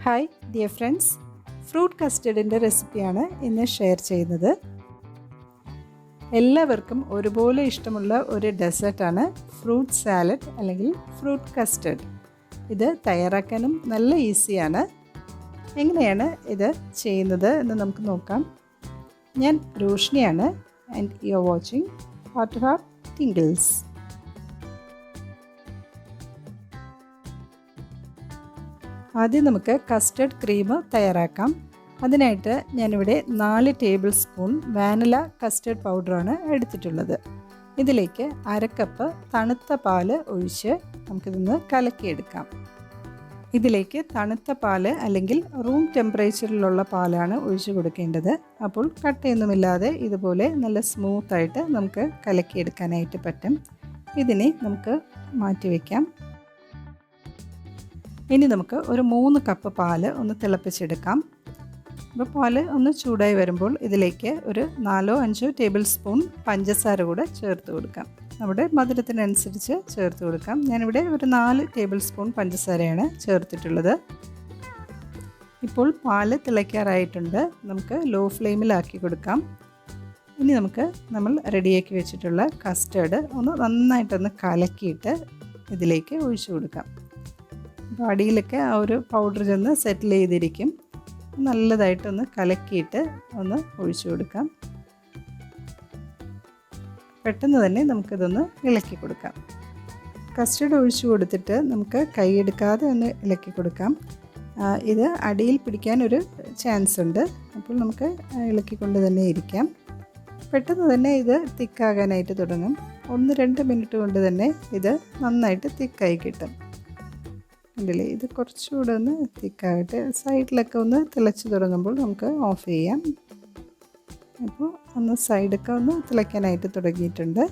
Hi dear friends, fruit കസ്റ്റഡിൻ്റെ റെസിപ്പിയാണ് ഇന്ന് share ചെയ്യുന്നത്. എല്ലാവർക്കും ഒരുപോലെ ഇഷ്ടമുള്ള ഒരു ഡെസേർട്ടാണ് ഫ്രൂട്ട് സാലഡ് അല്ലെങ്കിൽ ഫ്രൂട്ട് കസ്റ്റഡ്. ഇത് തയ്യാറാക്കാനും നല്ല ഈസിയാണ്. എങ്ങനെയാണ് ഇത് ചെയ്യുന്നത് എന്ന് നമുക്ക് നോക്കാം. ഞാൻ റോഷ്നിയാണ് and you are watching heart to heart tinkles. ആദ്യം നമുക്ക് കസ്റ്റർഡ് ക്രീം തയ്യാറാക്കാം. അതിനായിട്ട് ഞാനിവിടെ 4 ടേബിൾ സ്പൂൺ വാനില കസ്റ്റർഡ് പൗഡറാണ് എടുത്തിട്ടുള്ളത്. ഇതിലേക്ക് 1/2 കപ്പ് തണുത്ത പാല് ഒഴിച്ച് നമുക്കിതൊന്ന് കലക്കിയെടുക്കാം. ഇതിലേക്ക് തണുത്ത പാല് അല്ലെങ്കിൽ റൂം ടെമ്പറേച്ചറിലുള്ള പാലാണ് ഒഴിച്ച് കൊടുക്കേണ്ടത്. അപ്പോൾ കട്ടയൊന്നുമില്ലാതെ ഇതുപോലെ നല്ല സ്മൂത്തായിട്ട് നമുക്ക് കലക്കിയെടുക്കാനായിട്ട് പറ്റും. ഇതിനെ നമുക്ക് മാറ്റിവെക്കാം. ഇനി നമുക്ക് ഒരു 3 കപ്പ് പാല് ഒന്ന് തിളപ്പിച്ചെടുക്കാം. അപ്പോൾ പാല് ഒന്ന് ചൂടായി വരുമ്പോൾ ഇതിലേക്ക് ഒരു 4-5 ടേബിൾ സ്പൂൺ പഞ്ചസാര കൂടെ ചേർത്ത് കൊടുക്കാം. നമ്മുടെ മധുരത്തിനനുസരിച്ച് ചേർത്ത് കൊടുക്കാം. ഞാനിവിടെ ഒരു 4 ടേബിൾ സ്പൂൺ പഞ്ചസാരയാണ് ചേർത്തിട്ടുള്ളത്. ഇപ്പോൾ പാല് തിളയ്ക്കാറായിട്ടുണ്ട്. നമുക്ക് ലോ ഫ്ലെയിമിലാക്കി കൊടുക്കാം. ഇനി നമുക്ക് നമ്മൾ റെഡിയാക്കി വെച്ചിട്ടുള്ള കസ്റ്റേർഡ് ഒന്ന് നന്നായിട്ടൊന്ന് കലക്കിയിട്ട് ഇതിലേക്ക് ഒഴിച്ചു കൊടുക്കാം. അപ്പോൾ അടിയിലൊക്കെ ആ ഒരു പൗഡർ ചെന്ന് സെറ്റിൽ ചെയ്തിരിക്കും. നല്ലതായിട്ടൊന്ന് കലക്കിയിട്ട് ഒന്ന് ഒഴിച്ചു കൊടുക്കാം. പെട്ടെന്ന് തന്നെ നമുക്കിതൊന്ന് ഇളക്കി കൊടുക്കാം. കസ്റ്റർഡ് ഒഴിച്ചു കൊടുത്തിട്ട് നമുക്ക് കൈയെടുക്കാതെ ഒന്ന് ഇളക്കി കൊടുക്കാം. ഇത് അടിയിൽ പിടിക്കാനൊരു ചാൻസ് ഉണ്ട്. അപ്പോൾ നമുക്ക് ഇളക്കിക്കൊണ്ട് തന്നെ ഇരിക്കാം. പെട്ടെന്ന് തന്നെ ഇത് തിക്കാകാനായിട്ട് തുടങ്ങും. 1-2 മിനിറ്റ് കൊണ്ട് തന്നെ ഇത് നന്നായിട്ട് തിക്കായി കിട്ടും. ഉണ്ടല്ലേ, ഇത് കുറച്ചുകൂടെ ഒന്ന് തിക്കായിട്ട് സൈഡിലൊക്കെ ഒന്ന് തിളച്ച് തുടങ്ങുമ്പോൾ നമുക്ക് ഓഫ് ചെയ്യാം. അപ്പോൾ ഒന്ന് സൈഡൊക്കെ ഒന്ന് തിളയ്ക്കാനായിട്ട് തുടങ്ങിയിട്ടുണ്ട്.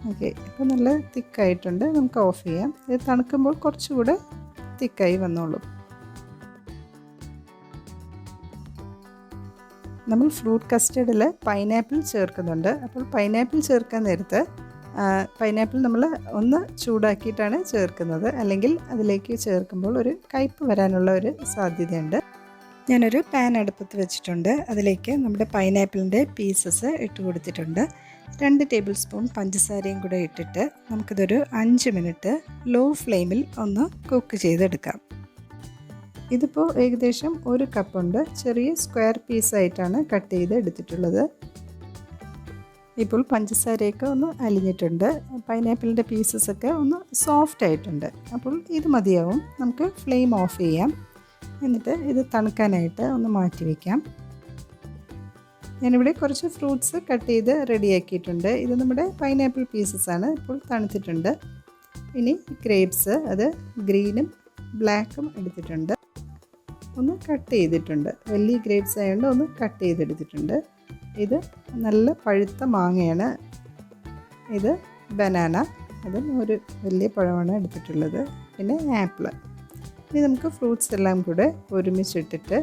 ഓക്കെ, ഇപ്പോൾ നല്ല തിക്കായിട്ടുണ്ട്. നമുക്ക് ഓഫ് ചെയ്യാം. ഇത് തണുക്കുമ്പോൾ കുറച്ചുകൂടെ തിക്കായി വന്നോളും. നമ്മൾ ഫ്രൂട്ട് കസ്റ്റഡിൽ പൈനാപ്പിൾ ചേർക്കുന്നുണ്ട്. അപ്പോൾ പൈനാപ്പിൾ ചേർക്കാൻ നേരത്ത് പൈനാപ്പിൾ നമ്മൾ ഒന്ന് ചൂടാക്കിയിട്ടാണ് ചേർക്കുന്നത്. അല്ലെങ്കിൽ അതിലേക്ക് ചേർക്കുമ്പോൾ ഒരു കയ്പ്പ് വരാനുള്ള ഒരു സാധ്യതയുണ്ട്. ഞാനൊരു പാൻ അടുപ്പത്ത് വെച്ചിട്ടുണ്ട്. അതിലേക്ക് നമ്മുടെ പൈനാപ്പിളിൻ്റെ പീസസ് ഇട്ട് കൊടുത്തിട്ടുണ്ട്. 2 ടേബിൾ സ്പൂൺ പഞ്ചസാരയും കൂടെ ഇട്ടിട്ട് നമുക്കിതൊരു 5 മിനിറ്റ് ലോ ഫ്ലെയിമിൽ ഒന്ന് കുക്ക് ചെയ്തെടുക്കാം. ഇതിപ്പോൾ ഏകദേശം 1 കപ്പുണ്ട്. ചെറിയ സ്ക്വയർ പീസായിട്ടാണ് കട്ട് ചെയ്ത് എടുത്തിട്ടുള്ളത്. ഇപ്പോൾ പഞ്ചസാരയൊക്കെ ഒന്ന് അലിഞ്ഞിട്ടുണ്ട്. പൈനാപ്പിളിൻ്റെ പീസസൊക്കെ ഒന്ന് സോഫ്റ്റ് ആയിട്ടുണ്ട്. അപ്പോൾ ഇത് മതിയാവും. നമുക്ക് ഫ്ലെയിം ഓഫ് ചെയ്യാം. എന്നിട്ട് ഇത് തണുക്കാനായിട്ട് ഒന്ന് മാറ്റി വയ്ക്കാം. ഞാനിവിടെ കുറച്ച് ഫ്രൂട്ട്സ് കട്ട് ചെയ്ത് റെഡിയാക്കിയിട്ടുണ്ട്. ഇത് നമ്മുടെ പൈനാപ്പിൾ പീസസാണ്. ഇപ്പോൾ തണുത്തിട്ടുണ്ട്. ഇനി ഗ്രേപ്സ്, അത് ഗ്രീനും ബ്ലാക്കും എടുത്തിട്ടുണ്ട്. ഒന്ന് കട്ട് ചെയ്തിട്ടുണ്ട്. വലിയ ഗ്രേപ്സ് ആയതുകൊണ്ട് ഒന്ന് കട്ട് ചെയ്തെടുത്തിട്ടുണ്ട്. ഇത് നല്ല പഴുത്ത മാങ്ങയാണ്. ഇത് ബനാന, അതും ഒരു വലിയ പഴമാണ് എടുത്തിട്ടുള്ളത്. പിന്നെ ആപ്പിൾ. ഇനി നമുക്ക് ഫ്രൂട്ട്സ് എല്ലാം കൂടെ ഒരുമിച്ചിട്ടിട്ട്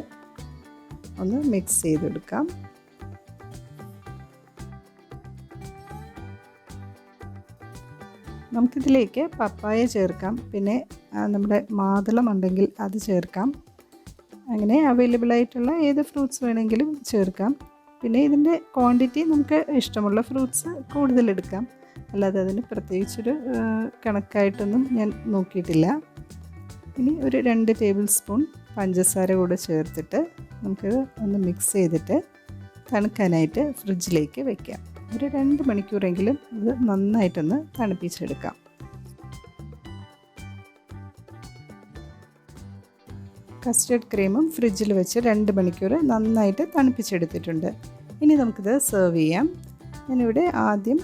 ഒന്ന് മിക്സ് ചെയ്തെടുക്കാം. നമുക്കിതിലേക്ക് പപ്പായ ചേർക്കാം. പിന്നെ നമ്മുടെ മാതളം ഉണ്ടെങ്കിൽ അത് ചേർക്കാം. അങ്ങനെ അവൈലബിൾ ആയിട്ടുള്ള ഏത് ഫ്രൂട്ട്സ് വേണമെങ്കിലും ചേർക്കാം. പിന്നെ ഇതിൻ്റെ ക്വാണ്ടിറ്റി നമുക്ക് ഇഷ്ടമുള്ള ഫ്രൂട്ട്സ് കൂടുതലെടുക്കാം. അല്ലാതെ അതിന് പ്രത്യേകിച്ചൊരു കണക്കായിട്ടൊന്നും ഞാൻ നോക്കിയിട്ടില്ല. ഇനി ഒരു 2 ടേബിൾ സ്പൂൺ പഞ്ചസാര കൂടെ ചേർത്തിട്ട് നമുക്കിത് ഒന്ന് മിക്സ് ചെയ്തിട്ട് തണുക്കാനായിട്ട് ഫ്രിഡ്ജിലേക്ക് വെക്കാം. ഒരു 2 മണിക്കൂറെങ്കിലും ഇത് നന്നായിട്ടൊന്ന് തണുപ്പിച്ചെടുക്കാം. കസ്റ്റർഡ് ക്രീമും ഫ്രിഡ്ജിൽ വെച്ച് 2 മണിക്കൂർ നന്നായിട്ട് തണുപ്പിച്ചെടുത്തിട്ടുണ്ട്. ഇനി നമുക്കിത് സെർവ് ചെയ്യാം. ഞാനിവിടെ ആദ്യം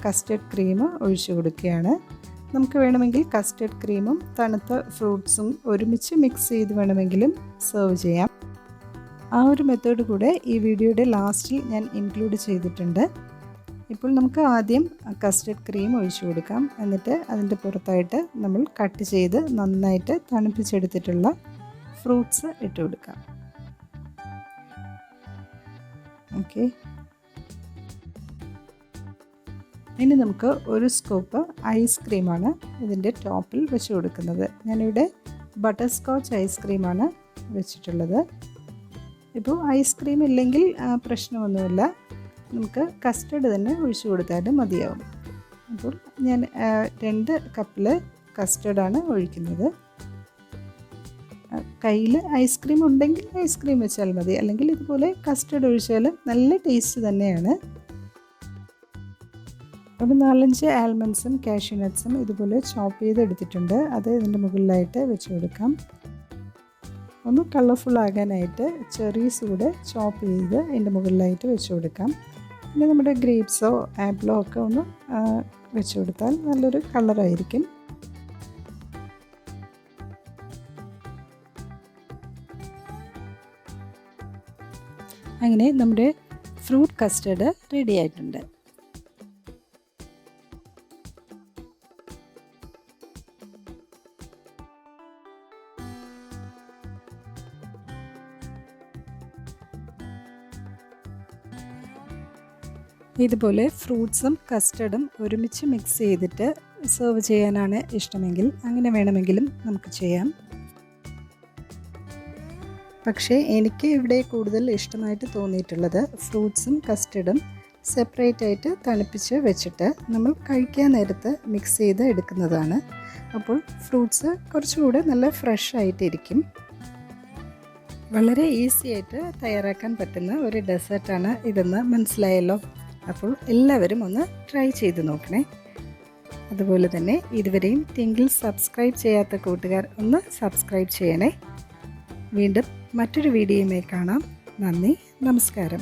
കസ്റ്റർഡ് ക്രീം ഒഴിച്ചു കൊടുക്കുകയാണ്. നമുക്ക് വേണമെങ്കിൽ കസ്റ്റർഡ് ക്രീമും തണുത്ത ഫ്രൂട്ട്സും ഒരുമിച്ച് മിക്സ് ചെയ്ത് വേണമെങ്കിലും സെർവ് ചെയ്യാം. ആ ഒരു മെത്തേഡ് കൂടെ ഈ വീഡിയോയുടെ ലാസ്റ്റിൽ ഞാൻ ഇൻക്ലൂഡ് ചെയ്തിട്ടുണ്ട്. ഇപ്പോൾ നമുക്ക് ആദ്യം കസ്റ്റർഡ് ക്രീം ഒഴിച്ചു കൊടുക്കാം. എന്നിട്ട് അതിൻ്റെ പുറത്തായിട്ട് നമ്മൾ കട്ട് ചെയ്ത് നന്നായിട്ട് തണുപ്പിച്ചെടുത്തിട്ടുള്ള ഫ്രൂട്ട്സ് ഇട്ട് കൊടുക്കാം. ഓക്കെ, ഇനി നമുക്ക് 1 സ്കൂപ്പ് ഐസ്ക്രീമാണ് ഇതിൻ്റെ ടോപ്പിൽ വെച്ച് കൊടുക്കുന്നത്. ഞാനിവിടെ ബട്ടർ സ്കോച്ച് ഐസ്ക്രീമാണ് വെച്ചിട്ടുള്ളത്. ഇപ്പോൾ ഐസ്ക്രീം ഇല്ലെങ്കിൽ പ്രശ്നമൊന്നുമില്ല, നമുക്ക് കസ്റ്റർഡ് തന്നെ ഒഴിച്ചു കൊടുത്താലും മതിയാവും. അപ്പോൾ ഞാൻ 2 കപ്പിൽ കസ്റ്റർഡാണ് ഒഴിക്കുന്നത്. കയ്യിൽ ഐസ്ക്രീം ഉണ്ടെങ്കിൽ ഐസ്ക്രീം വെച്ചാൽ മതി, അല്ലെങ്കിൽ ഇതുപോലെ കസ്റ്റർഡ് ഒഴിച്ചാലും നല്ല ടേസ്റ്റ് തന്നെയാണ്. ഒരു 4-5 ആൽമണ്ട്സും കാഷ്യൂ നട്ട്സും ഇതുപോലെ ചോപ്പ് ചെയ്തെടുത്തിട്ടുണ്ട്. അത് ഇതിൻ്റെ മുകളിലായിട്ട് വെച്ച് കൊടുക്കാം. ഒന്ന് കളർഫുൾ ആകാനായിട്ട് ചെറീസ് കൂടെ ചോപ്പ് ചെയ്ത് അതിൻ്റെ മുകളിലായിട്ട് വെച്ച് കൊടുക്കാം. പിന്നെ നമ്മുടെ ഗ്രേപ്സോ ആപ്പിളോ ഒക്കെ ഒന്ന് വെച്ച് കൊടുത്താൽ നല്ലൊരു കളറായിരിക്കും. അങ്ങനെ നമ്മുടെ ഫ്രൂട്ട് കസ്റ്റർഡ് റെഡി ആയിട്ടുണ്ട്. ഇതുപോലെ ഫ്രൂട്ട്സും കസ്റ്റർഡും ഒരുമിച്ച് മിക്സ് ചെയ്തിട്ട് സെർവ് ചെയ്യാനാണ് ഇഷ്ടമെങ്കിൽ അങ്ങനെ വേണമെങ്കിലും നമുക്ക് ചെയ്യാം. പക്ഷേ എനിക്ക് ഇവിടെ കൂടുതൽ ഇഷ്ടമായിട്ട് തോന്നിയിട്ടുള്ളത് ഫ്രൂട്ട്സും കസ്റ്റർഡും സെപ്പറേറ്റ് ആയിട്ട് തണുപ്പിച്ച് വെച്ചിട്ട് നമ്മൾ കഴിക്കാൻ നേരത്ത് മിക്സ് ചെയ്ത് എടുക്കുന്നതാണ്. അപ്പോൾ ഫ്രൂട്ട്സ് കുറച്ചുകൂടെ നല്ല ഫ്രഷ് ആയിട്ടിരിക്കും. വളരെ ഈസി ആയിട്ട് തയ്യാറാക്കാൻ പറ്റുന്ന ഒരു ഡെസേർട്ടാണ് ഇതെന്ന് മനസ്സിലായല്ലോ. അപ്പോൾ എല്ലാവരും ഒന്ന് ട്രൈ ചെയ്ത് നോക്കണേ. അതുപോലെ തന്നെ ഇതുവരെയും ടിങ്കിൾസ് സബ്സ്ക്രൈബ് ചെയ്യാത്ത കൂട്ടുകാർ ഒന്ന് സബ്സ്ക്രൈബ് ചെയ്യണേ. വീണ്ടും മറ്റൊരു വീഡിയോയുമായി കാണാം. നന്ദി, നമസ്കാരം.